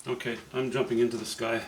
Okay, I'm jumping into the sky.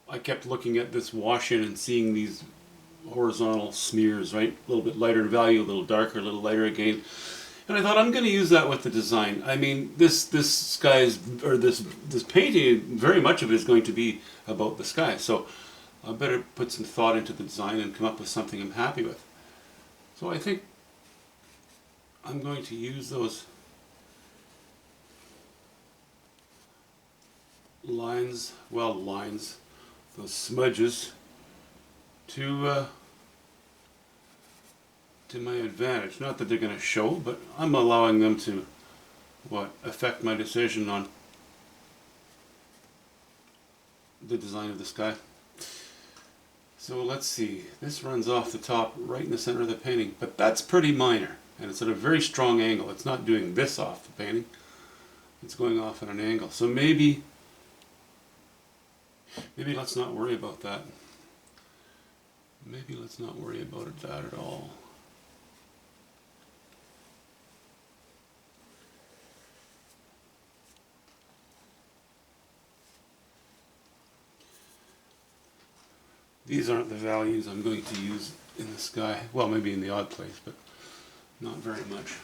I kept looking at this wash-in and seeing these horizontal smears, right? A little bit lighter in value, a little darker, a little lighter again. And I thought I'm going to use that with the design. I mean, this sky's or this painting, very much of it is going to be about the sky. So I better put some thought into the design and come up with something I'm happy with. So I think I'm going to use those lines, those smudges to my advantage. Not that they're going to show, but I'm allowing them to affect my decision on the design of the sky. So let's see, this runs off the top right in the center of the painting, but that's pretty minor, and it's at a very strong angle. It's not doing this off the painting, it's going off at an angle. So maybe let's not worry about that. Maybe let's not worry about that at all. These aren't the values I'm going to use in the sky. Well, maybe in the odd place, but not very much.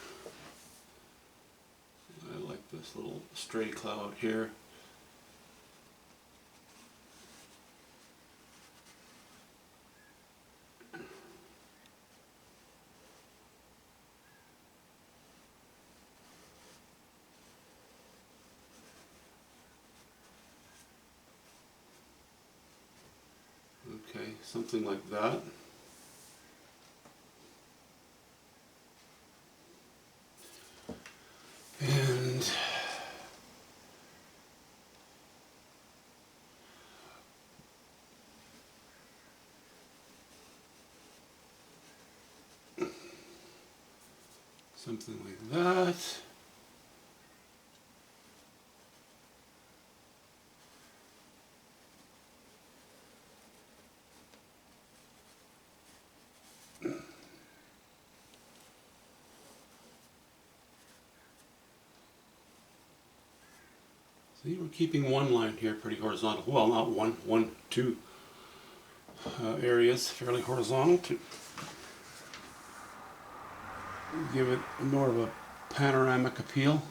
I like this little stray cloud here. Okay, something like that. And something like that. See, we're keeping one line here pretty horizontal. Well, not one, two areas fairly horizontal to give it more of a panoramic appeal.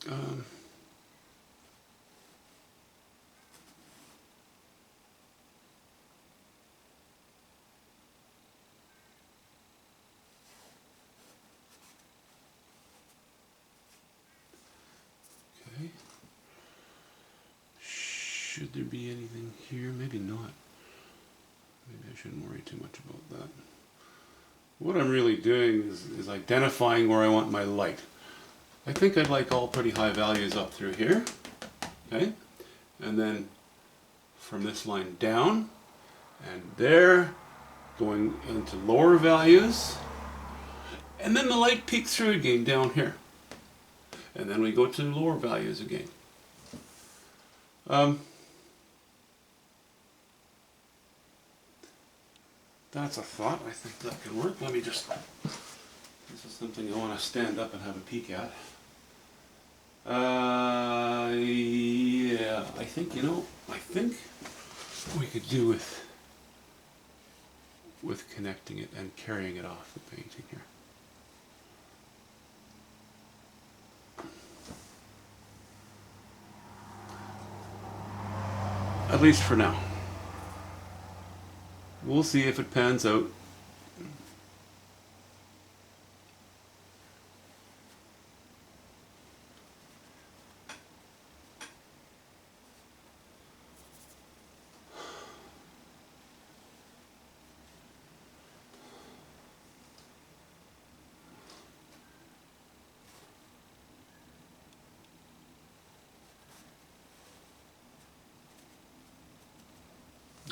Um, okay. Should there be anything here? Maybe not. Maybe I shouldn't worry too much about that. What I'm really doing is identifying where I want my light. I think I'd like all pretty high values up through here. Okay? And then from this line down, and there, going into lower values, and then the light peeks through again down here. And then we go to lower values again. That's a thought. I think that can work. Let me just... This is something I want to stand up and have a peek at. Yeah, I think, I think we could do with connecting it and carrying it off the painting here. At least for now. We'll see if it pans out.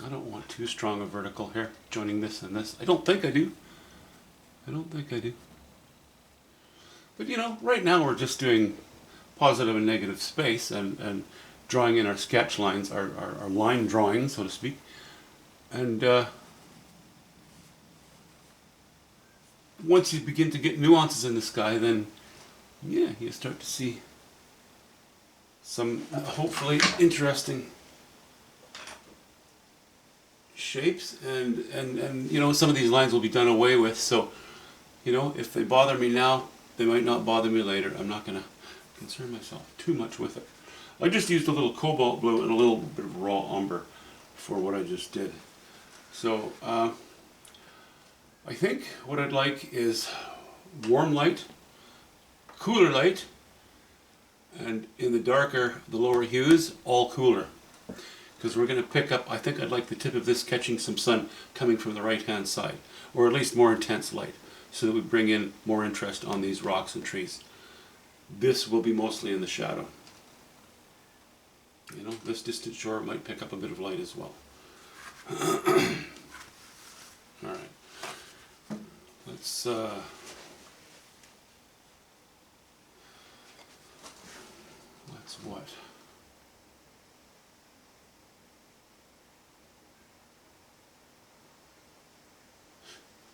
I don't want too strong a vertical here, joining this and this. I don't think I do. I don't think I do. But right now we're just doing positive and negative space and drawing in our sketch lines, our line drawing, so to speak. And once you begin to get nuances in the sky, then yeah, you start to see some hopefully interesting shapes, and you know, some of these lines will be done away with, so you know, if they bother me now, they might not bother me later. I'm not going to concern myself too much with it. I just used a little cobalt blue and a little bit of raw umber for what I just did. So I think what I'd like is warm light, cooler light, and in the darker, the lower hues, all cooler. Because we're going to pick up, I think I'd like the tip of this catching some sun coming from the right hand side, or at least more intense light, so that we bring in more interest on these rocks and trees. This will be mostly in the shadow. You know, this distant shore might pick up a bit of light as well. Alright. Let's what?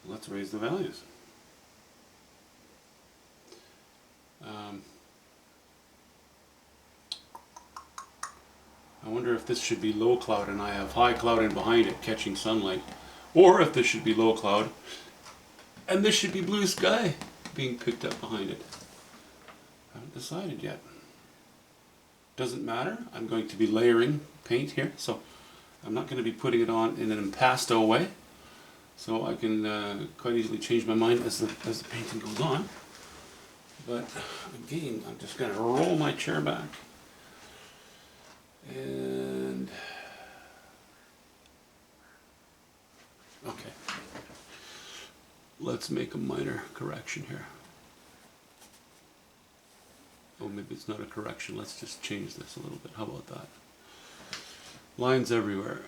Let's raise the values. I wonder if this should be low cloud and I have high cloud in behind it catching sunlight, or if this should be low cloud and this should be blue sky being picked up behind it. I haven't decided yet. Doesn't matter. I'm going to be layering paint here, so I'm not going to be putting it on in an impasto way. So I can quite easily change my mind as the painting goes on. But again, I'm just going to roll my chair back. And okay, let's make a minor correction here. Oh, maybe it's not a correction. Let's just change this a little bit. How about that? Lines everywhere.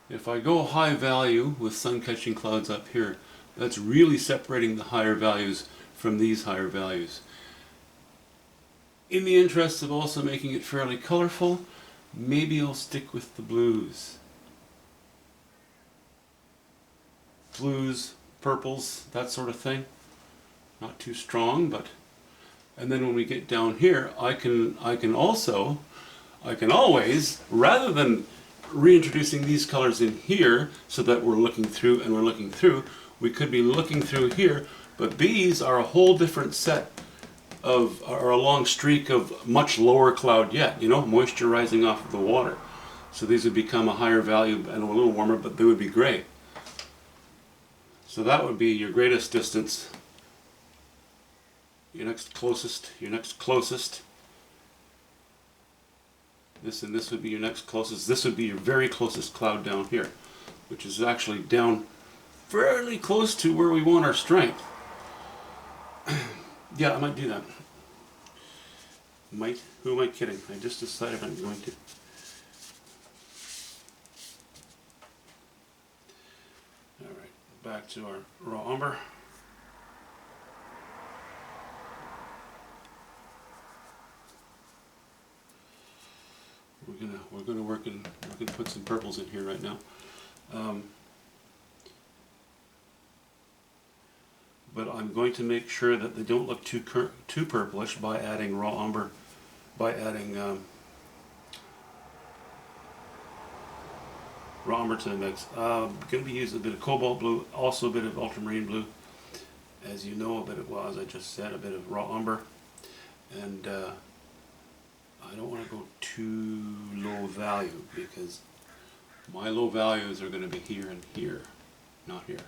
If I go high value with sun catching clouds up here, that's really separating the higher values from these higher values. In the interest of also making it fairly colorful, maybe I'll stick with the blues. Blues, purples, that sort of thing. Not too strong, but... And then when we get down here, I can always, rather than reintroducing these colors in here so that we're looking through and we're looking through, we could be looking through here, but these are a whole different set of, are a long streak of much lower cloud yet, you know, moisture rising off of the water. So these would become a higher value and a little warmer, but they would be gray. So that would be your greatest distance, your next closest, this and this would be your next closest. This would be your very closest cloud down here, which is actually down fairly close to where we want our strength. Yeah, I might do that. Might? Who am I kidding? I just decided I'm going to. Alright, back to our raw umber. We're gonna work in. We're gonna put some purples in here right now, but I'm going to make sure that they don't look too purplish by adding raw umber, by adding raw umber to the mix. I'm going to be using a bit of cobalt blue, also a bit of ultramarine blue, as you know, a bit of, well, as I just said, a bit of raw umber, and I don't want to go too low value because my low values are going to be here and here, not here.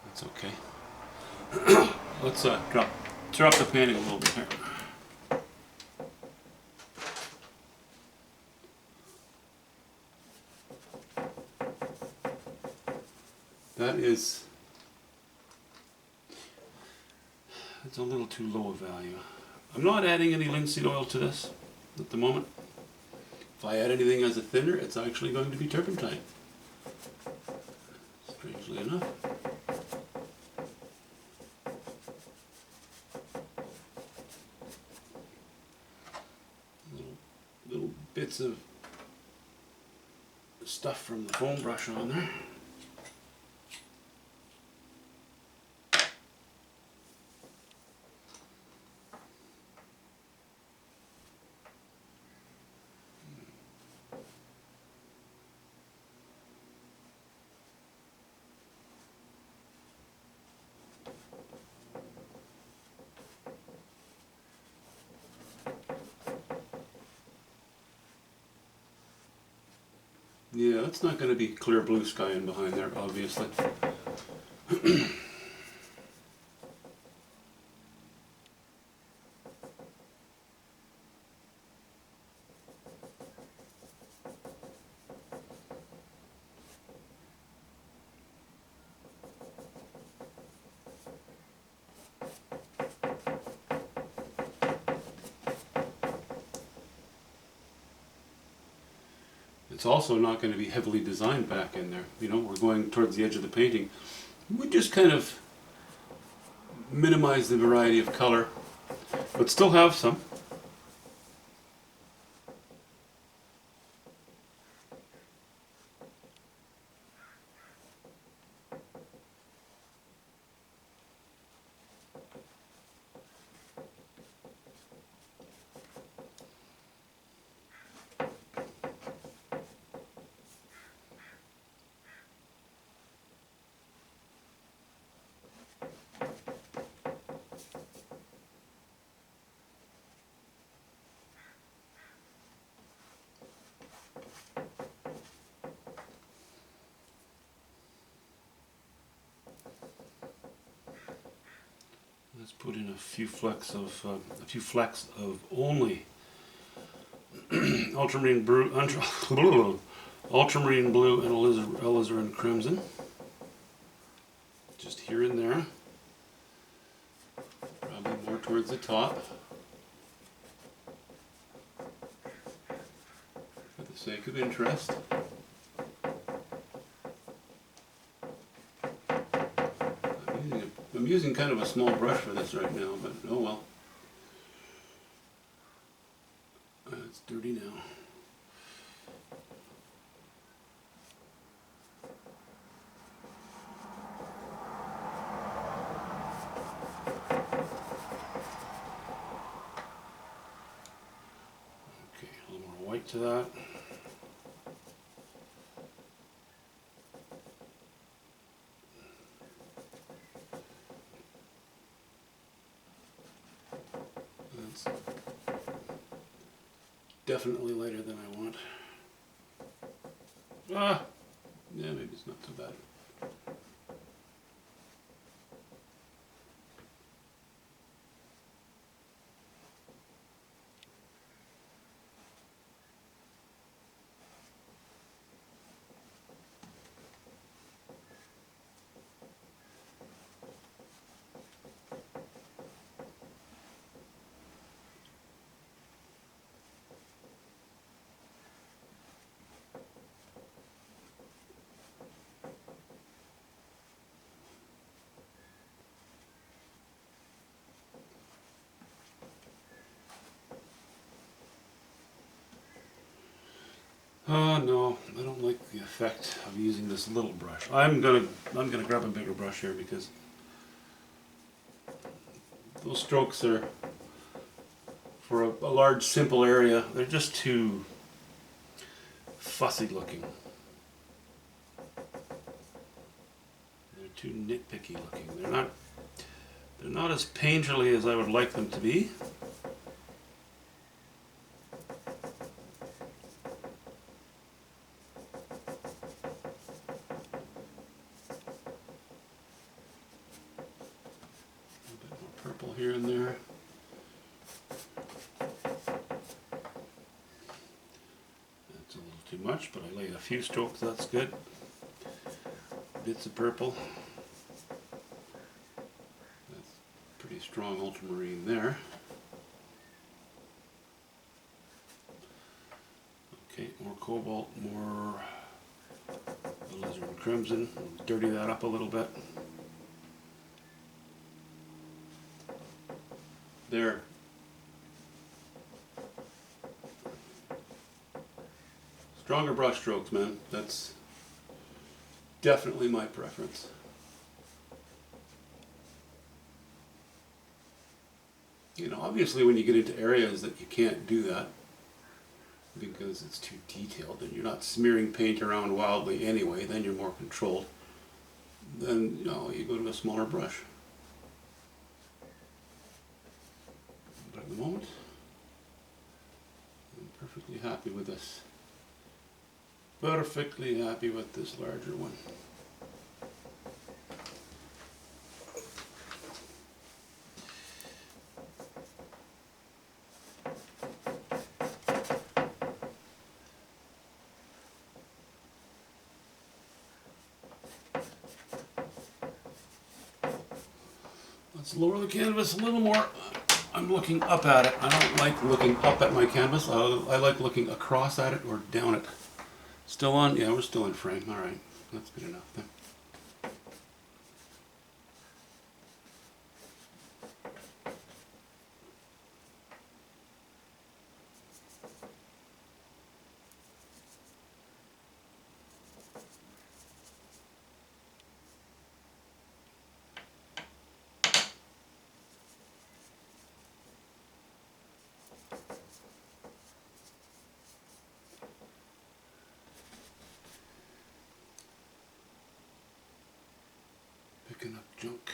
That's okay. Let's drop the painting a little bit here. That is It's a little too low a value. I'm not adding any linseed oil to this at the moment. If I add anything as a thinner, it's actually going to be turpentine. Strangely enough. Little bits of stuff from the foam brush on there. Yeah, that's not going to be clear blue sky in behind there, obviously. It's also not going to be heavily designed back in there. You know, we're going towards the edge of the painting. We just kind of minimize the variety of color, but still have some. Let's put in a few flecks of only ultramarine blue, ultramarine blue, and alizarin crimson. Just here and there. Probably more towards the top. For the sake of interest. I'm using kind of a small brush for this right now, but oh well. It's dirty now. Okay, a little more white to that. Definitely lighter than I want. Yeah, maybe it's not too bad. Oh no, I don't like the effect of using this little brush. I'm gonna grab a bigger brush here because those strokes are, for a large simple area, they're just too fussy looking. They're too nitpicky looking. They're not as painterly as I would like them to be. Purple here and there. That's a little too much, but I laid a few strokes, that's good. Bits of purple. That's pretty strong ultramarine there. Okay, more cobalt, more alizarin crimson. We'll dirty that up a little bit. There. Stronger brush strokes, man. That's definitely my preference. You know, obviously when you get into areas that you can't do that because it's too detailed and you're not smearing paint around wildly anyway, then you're more controlled. Then, you know, you go to a smaller brush. But at the moment, I'm perfectly happy with this. Perfectly happy with this larger one. Let's lower the canvas a little more. I'm looking up at it. I don't like looking up at my canvas. I like looking across at it or down it. Still on? Yeah, we're still in frame. All right, that's good enough then. Picking up junk.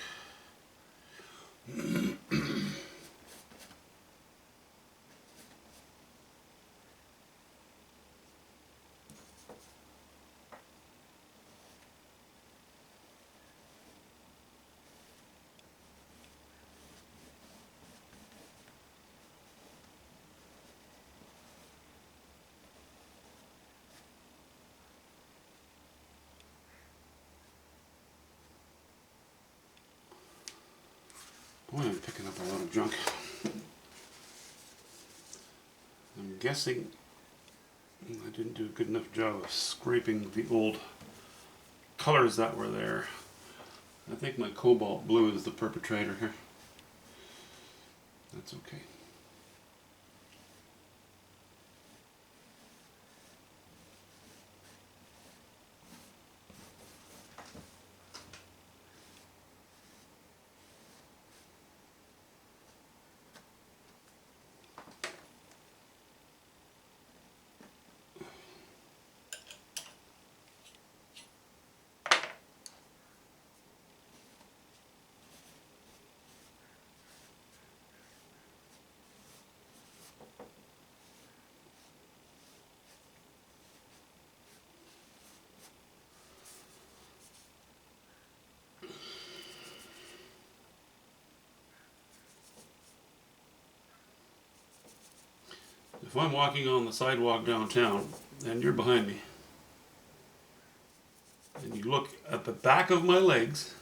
Boy, I'm picking up a lot of junk. I'm guessing I didn't do a good enough job of scraping the old colors that were there. I think my cobalt blue is the perpetrator here. That's okay. If I'm walking on the sidewalk downtown and you're behind me and you look at the back of my legs,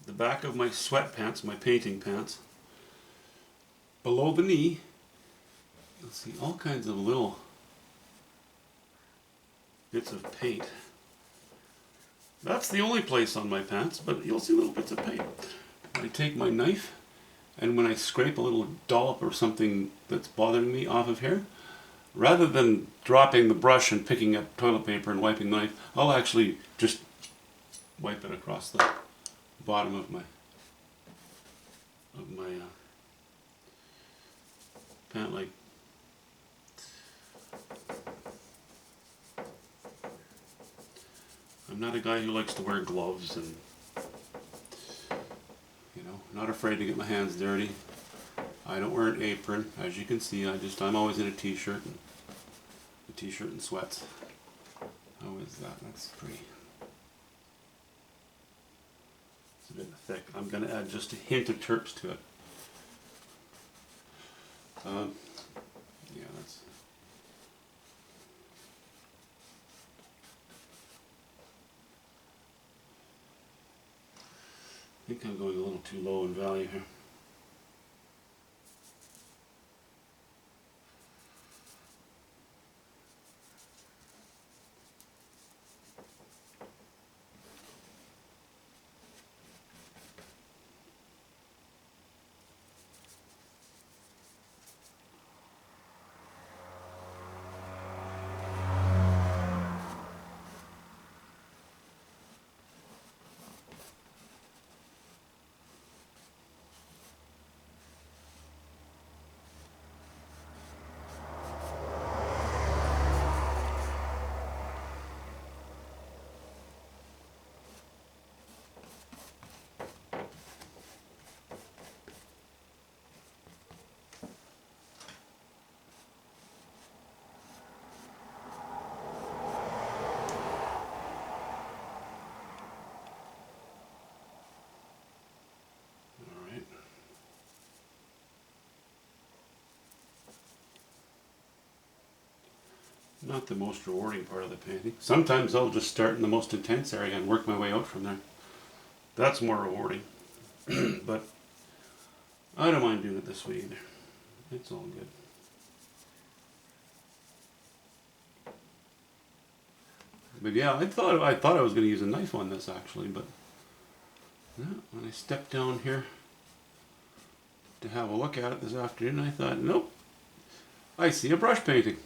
the back of my sweatpants, my painting pants, below the knee, you'll see all kinds of little bits of paint. That's the only place on my pants, but you'll see little bits of paint. I take my knife, and when I scrape a little dollop or something that's bothering me off of here, rather than dropping the brush and picking up toilet paper and wiping the knife, I'll actually just wipe it across the bottom of my pant leg. I'm not a guy who likes to wear gloves and, you know, not afraid to get my hands dirty. I don't wear an apron, as you can see. I'm always in a t-shirt and sweats. How is that? That's pretty. It's a bit thick. I'm going to add just a hint of terps to it. Yeah, that's. I think I'm going a little too low in value here. Not the most rewarding part of the painting. Sometimes I'll just start in the most intense area and work my way out from there. That's more rewarding. But I don't mind doing it this way either. It's all good. But yeah, I thought I was going to use a knife on this actually, but yeah, when I stepped down here to have a look at it this afternoon, I thought, nope, I see a brush painting.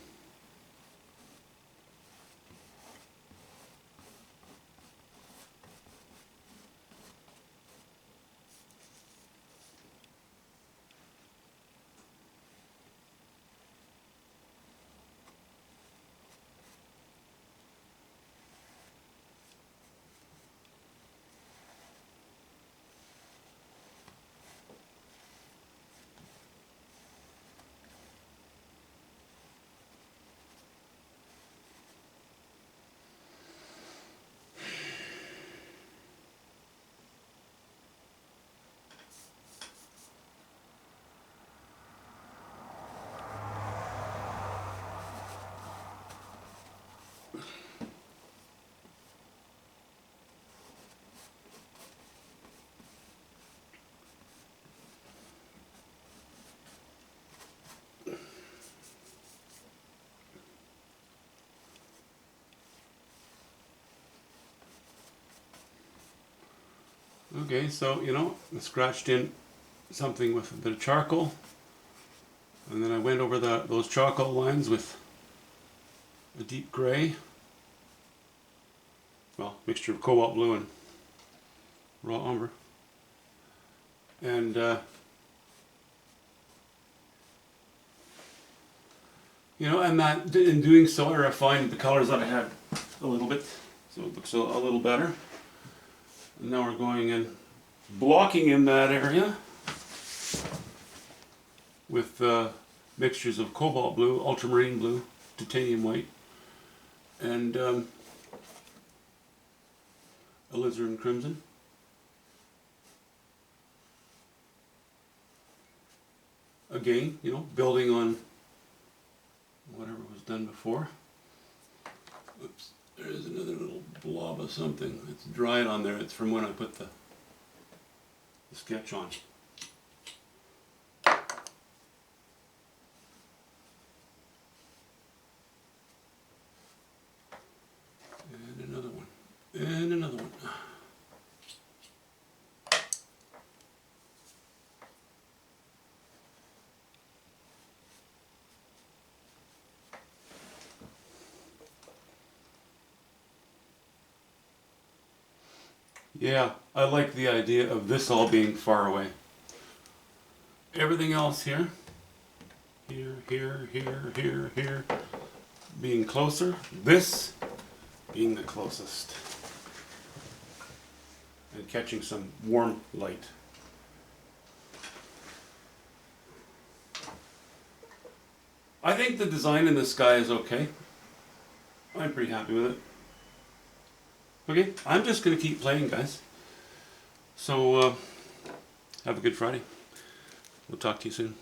Okay, so I scratched in something with a bit of charcoal, and then I went over those charcoal lines with a deep gray, well, mixture of cobalt blue and raw umber, and and that in doing so I refined the colors that I had a little bit, so it looks a little better. And now we're going in, blocking in that area with mixtures of cobalt blue, ultramarine blue, titanium white, and alizarin crimson. Again, building on whatever was done before. Oops. There's another little blob of something. It's dried on there. It's from when I put the sketch on. And another one. And another one. Yeah, I like the idea of this all being far away. Everything else here, here, being closer. This being the closest. And catching some warm light. I think the design in the sky is okay. I'm pretty happy with it. Okay, I'm just going to keep playing, guys. So, have a good Friday. We'll talk to you soon.